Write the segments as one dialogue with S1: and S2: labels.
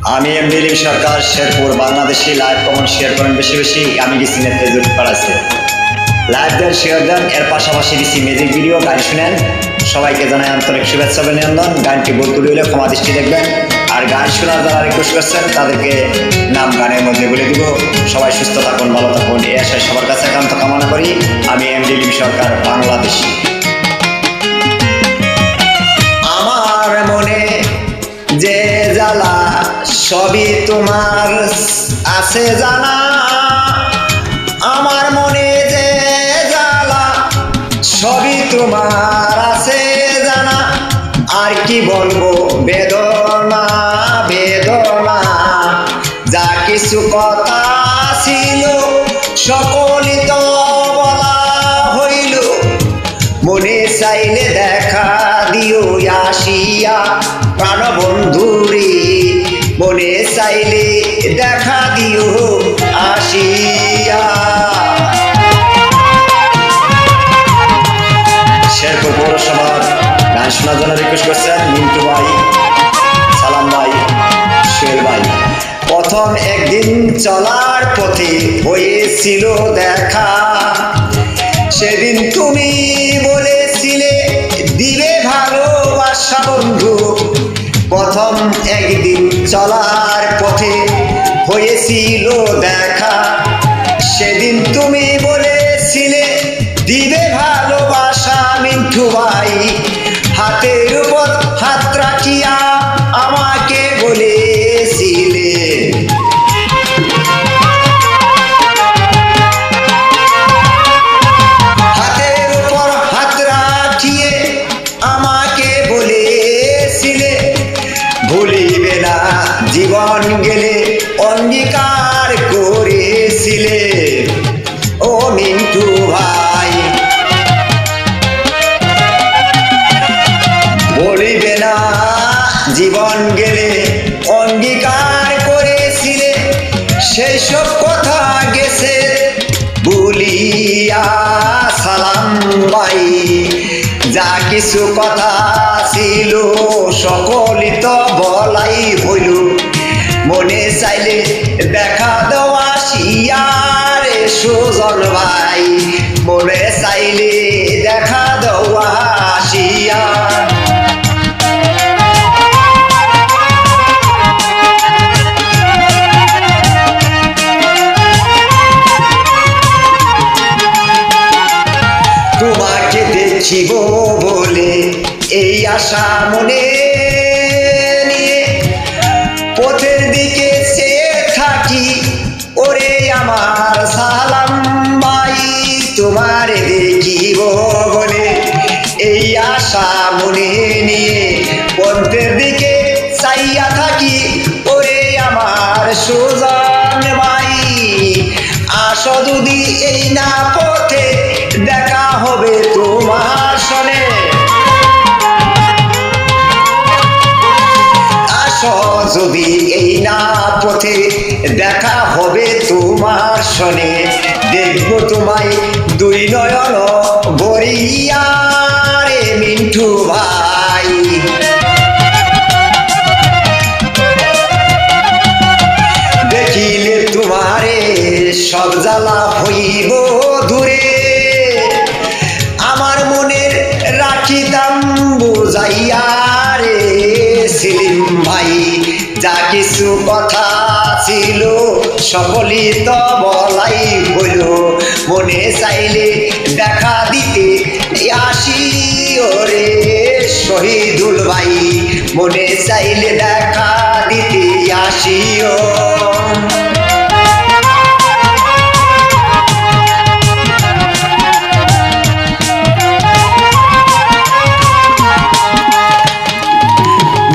S1: আমি MD Lim Sarkar Sherpur Bangladeshi live comment share করেন বেশি বেশি। আমি দিচ্ছি ফেসবুক আছে লাইভ দেন শেয়ার দেন, এর পাশাপাশি দিচ্ছি মিউজিক ভিডিও গান শুনেন। সবাইকে জানাই আন্তরিক শুভেচ্ছা অভিনন্দন। গানটি ভুল ত্রুটি হলে ক্ষমা দৃষ্টি দেখবেন। আর গান শোনার যারা রিকোয়েস্ট করছেন তাদেরকে নাম গানের মধ্যে বলে দিব। সবাই সুস্থ থাকুন, ভালো থাকুন, এই আশায় সবার কাছে একান্ত কামনা করি। আমি এমডি লিম সরকার বাংলাদেশি। আমার মনে যে জ্বালা সবই তোমার আছে জানা, আমার মনে যে জ্বালা সবই তোমার আছে জানা। আর কি বলবো বেদনা বেদনা, যা কিছু কথা ছিল সকলই তো বলা হইল। মনে চাইলে দেখা দিও আসিয়া প্রাণবন্ধুরে, মনে চাইলে দেখা দিও আসিয়া। শেরপুর পৌরসভার গান শোনার জন্য রিকোয়েস্ট করছেন মিন্টু ভাই, সালাম ভাই, সোহেল ভাই। প্রথম একদিন চলার পথে হয়েছিল দেখা, সেদিন তুমি বলেছিলে দিবে ভালোবাসা বন্ধু। প্রথম একদিন চলার পথে হয়েছিল দেখা, সেদিন তুমি বলেছিলে দিবে ভালোবাসা মিন্টু ভাই। হাতের উপর হাত রাখিয়া আমাকে বলেছিলে, হাতের উপর হাত রাখিয়ে আমাকে বলেছিলে ভুলিবে না জীবন গেলে অঙ্গীকার করেছিলে। ও মিন্টু ভাই, বলিবে না জীবন গেলে অঙ্গীকার করেছিলে। সেই সব কথা গেছে বলিয়া সালাম ভাই, যা কিছু কথা ছিল সকলই তো বলাই হইল। মনে চাইলে দেখা দেওয়া শিয়ারে সুজন ভাই, মনে চাইলে দেখা দেওয়া শিয়া। তোমাকে দেখিব বলে এই আশা মনে নিয়ে পথের দিকে চেয়ে থাকি। ওরে আমার সালাম ভাই, তোমারে দেখিব বলে এই আশা মনে নিয়ে পথের দিকে চাইয়া থাকি। ওরে আমার সুজন ভাই, আসো যদি এই না পথে দেখা হবে তোমার সনে। আসো যদি এই না পথে দেখা হবে তোমার সনে। দেখবো তোমায় দুই নয়ন ভরিয়া রে মিন্টু ভাই। দেখিলে তোমারে সব জ্বালা হইব দূরে, আমার মনের রাখিতাম বুঝাইয়া রে সেলিম ভাই। যা কিছু কথা ছিল সকলই তো বলাই হইল। মনে চাইলে দেখা দিতে আসি ওরে শহীদুল ভাই, মনে চাইলে দেখা দিতে আসিও।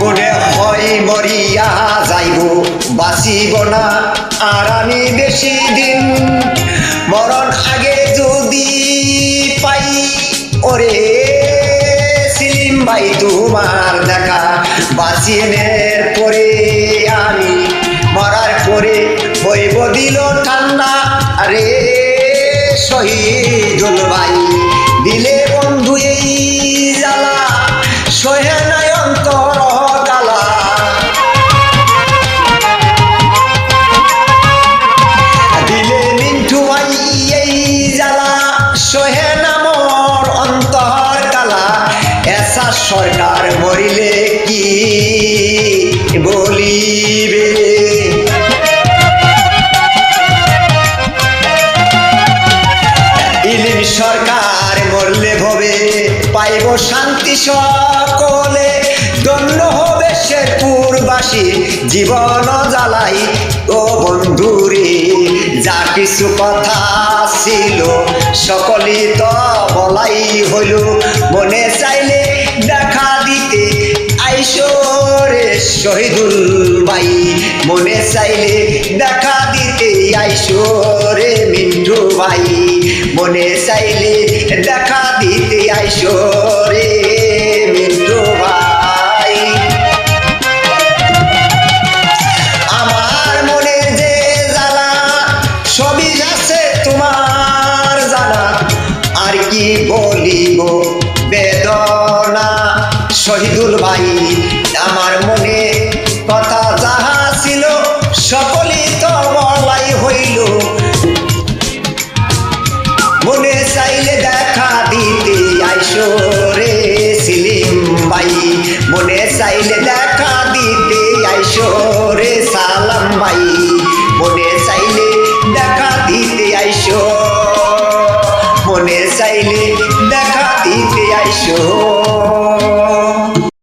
S1: মনে হয় মরিয়া যাইব বাঁচিব না আর আমি বেশি দিন। মরণ আগে যদি পাই ওরে সেলিম ভাই তোমার দেখা, বাঁচিনের পরে আমি মরার পরে হইব দিল ঠান্ডা রে শহীদুল ভাই। দিলে বন্ধু এই জ্বালা সহে নাই অন্তর কালা। বলিবে ইলিম সরকার মরলে ভবে পাইব শান্তি সকলে ধন্য হবে শেরপুরবাসী জীবন জ্বালাই ও বন্ধুরে যা কিছু কথা ছিল সকলই তো বলাই হইল মনে চাইলে দেখা দিতে আইসো রে শহীদুল ভাই মনে চাইলে দেখা দিতে আইসো রে মিন্টু ভাই মনে চাইলে দেখা দিতে আইসো রে মিন্টু ভাই আমার মনে যে জ্বালা সবই আছে তোমার জানা আর কি বলিব বেদনা শহীদুল ভাই আমার মনে কথা যাহা ছিল সকলই তো বলাই হইল মনে চাইলে দেখা দিতে আইসো রে সেলিম ভাই মনে চাইলে দেখা দিতে আইসো রে সালাম ভাই